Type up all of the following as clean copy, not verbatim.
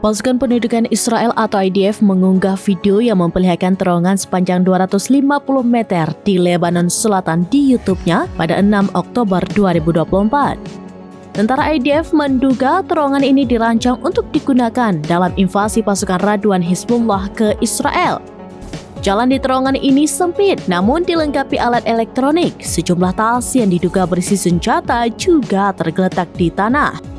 Pasukan Pendudukan Israel atau IDF mengunggah video yang memperlihatkan terowongan sepanjang 250 meter di Lebanon Selatan di YouTube-nya pada 6 Oktober 2024. Tentara IDF menduga terowongan ini dirancang untuk digunakan dalam invasi pasukan Raduan Hizbullah ke Israel. Jalan di terowongan ini sempit namun dilengkapi alat elektronik. Sejumlah tas yang diduga berisi senjata juga tergeletak di tanah.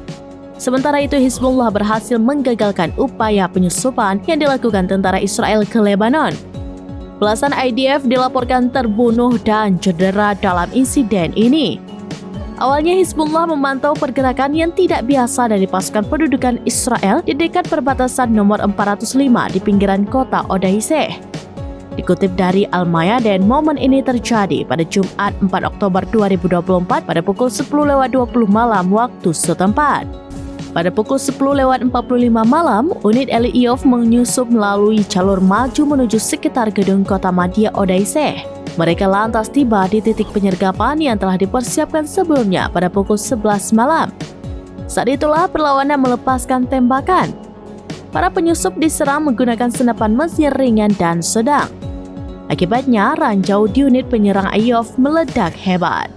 Sementara itu, Hizbullah berhasil menggagalkan upaya penyusupan yang dilakukan tentara Israel ke Lebanon. Belasan IDF dilaporkan terbunuh dan cedera dalam insiden ini. Awalnya Hizbullah memantau pergerakan yang tidak biasa dari pasukan pendudukan Israel di dekat perbatasan nomor 405 di pinggiran kota Odaiseh. Dikutip dari Al-Mayadin, momen ini terjadi pada Jumat 4 Oktober 2024 pada pukul 10.20 malam waktu setempat. Pada pukul 10.45 malam, unit Eliyov menyusup melalui jalur maju menuju sekitar gedung kota Madya Odaiseh. Mereka lantas tiba di titik penyergapan yang telah dipersiapkan sebelumnya pada pukul 11 malam. Saat itulah perlawanan melepaskan tembakan. Para penyusup diserang menggunakan senapan mesin ringan dan sedang. Akibatnya, ranjau di unit penyerang Eliyov meledak hebat.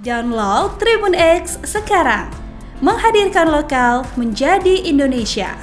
Download Tribun X sekarang, menghadirkan lokal menjadi Indonesia.